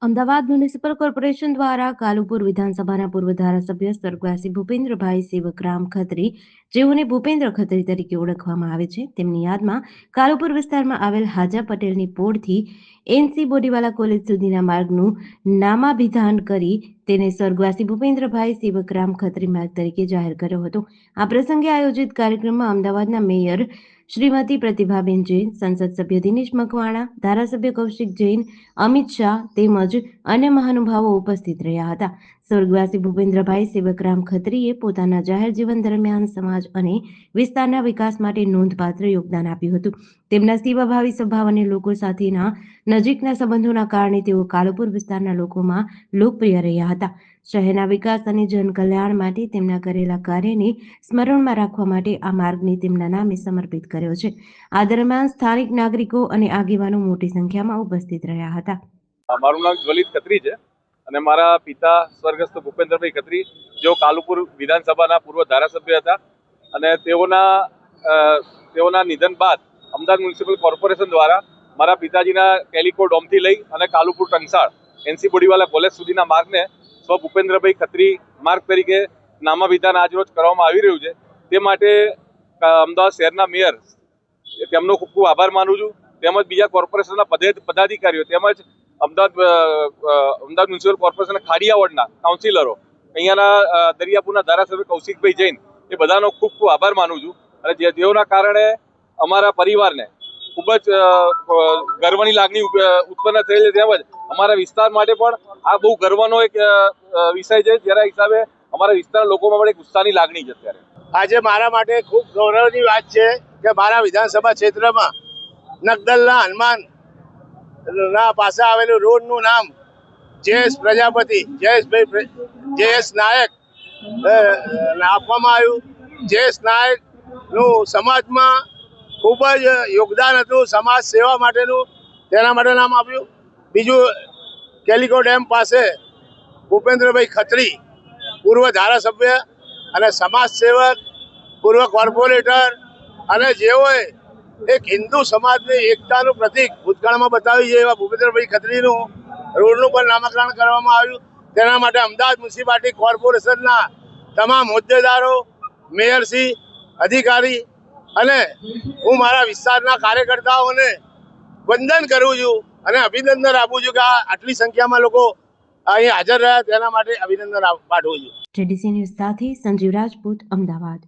Ahmedabad municipal corporation દ્વારા કાલુપુર વિધાનસભાના પૂર્વ ધારાસભ્ય સ્વર્ગવાસી ભૂપેન્દ્રભાઈ સેવકરામ ખત્રી, જેઓને ભૂપેન્દ્ર ખત્રી તરીકે ઓળખવામાં આવે છે, તેમની યાદમાં કાલુપુર વિસ્તારમાં આવેલ હાજા પટેલની પોળથી એનસી બોડીવાલા કોલેજ સુધીના માર્ગનું નામાભિધાન કરી તેને સ્વર્ગવાસી ભૂપેન્દ્રભાઈ સેવકરામ ખત્રી માર્ગ તરીકે જાહેર કર્યો હતો. આ પ્રસંગે આયોજિત કાર્યક્રમમાં અમદાવાદના મેયર શ્રીમતી પ્રતિભાબેન જૈન, સંસદ સભ્ય દિનેશ મકવાણા, ધારાસભ્ય કૌશિક જૈન, અમિત શાહ તેમજ અન્ય મહાનુભાવો ઉપસ્થિત રહ્યા હતા. સ્વર્ગવાસી ભૂપેન્દ્રભાઈ સેવકરામ ખત્રીએ પોતાના જાહેર જીવન દરમિયાન સમાજ અને વિસ્તારના વિકાસ માટે નોંધપાત્ર યોગદાન આપ્યું હતું. તેમના સેવાભાવી સ્વભાવ અને લોકો સાથેના નજીકના સંબંધોના કારણે તેઓ કાલુપુર વિસ્તારના લોકોમાં લોકપ્રિય રહ્યા હતા. શહેરના વિકાસ અને જનકલ્યાણ માટે તેમના કરેલા કાર્યને સ્મરણમાં રાખવા માટે આ માર્ગને તેમના નામે સમર્પિત કર્યો છે. આ દરમિયાન સ્થાનિક નાગરિકો અને આગેવાનો મોટી સંખ્યામાં ઉપસ્થિત રહ્યા હતા. મારું નામ જ્વલિત ખત્રી છે અને મારા પિતા સ્વર્ગસ્થ ભૂપેન્દ્રભાઈ ખત્રી, જેઓ કાલુપુર વિધાનસભાના પૂર્વ ધારાસભ્ય હતા અને તેઓના નિધન બાદ અમદાવાદ મ્યુનિસિપલ કોર્પોરેશન દ્વારા મારા પિતાજીના કેલિકો ડોમથી લઈ અને કાલુપુર ટંકસાળ એનસી બોડીવાલા કોલેજ સુધીના માર્ગને સ્વ ભૂપેન્દ્રભાઈ ખત્રી માર્ગ તરીકે નામાભિધાન આજરોજ કરવામાં આવી રહ્યું છે. તે માટે અમદાવાદ શહેરના મેયર તેમનો ખૂબ ખૂબ આભાર માનું છું, તેમજ બીજા કોર્પોરેશનના પદાધિકારીઓ તેમજ અમદાવાદ મ્યુનિસિપલ કોર્પોરેશનના ખાડિયા વોર્ડના કાઉન્સિલરો, અહીંયાના દરિયાપુરના ધારાસભ્ય કૌશિકભાઈ જૈન, એ બધાનો ખૂબ ખૂબ આભાર માનું છું. અને જેઓના કારણે અમારા પરિવારને ખૂબ જ ગર્વની લાગણી ઉત્પન્ન થયેલી છે. તેમજ અમારા વિસ્તાર માટે પણ આ બહુ ગર્વનો એક વિષય છે, જેના હિસાબે અમારા વિસ્તારના લોકોમાં પણ એક ઉત્સાહની લાગણી છે. અત્યારે આજે મારા માટે ખૂબ ગૌરવની વાત છે કે મારા વિધાનસભા ક્ષેત્રમાં નકદલના હનુમાન ના પાસે આવેલું રોડનું નામ જયેશ પ્રજાપતિ, જયેશ નાયક આપવામાં આવ્યું. જયેશ નાયકનું સમાજમાં ખૂબ જ યોગદાન હતું, સમાજ સેવા માટેનું, તેના માટે નામ આપ્યું. બીજું, કેલિકો ડેમ પાસે ભૂપેન્દ્રભાઈ ખત્રી, પૂર્વ ધારાસભ્ય અને સમાજ સેવક, પૂર્વ કોર્પોરેટર, અને જેઓએ એક હિન્દુ સમાજની એકતાનું પ્રતીક ભૂતકાળમાં બતાવ્યું છે, એવા ભૂપેન્દ્રભાઈ ખત્રીનું રોડનું પણ નામકરણ કરવામાં આવ્યું. તેના માટે અમદાવાદ મ્યુનિસિપાલિટી કોર્પોરેશનના તમામ હોદ્દેદારો, મેયરશ્રી, અધિકારી અને હું મારા વિસ્તારના કાર્યકર્તાઓને વંદન કરું છું અને અભિનંદન આપું છું કે આટલી સંખ્યામાં લોકો અહીં હાજર રહ્યા તેના માટે અભિનંદન પાઠવું છું. જેડીસી ન્યૂઝ સાથે સંજીવ રાજપૂત, અમદાવાદ.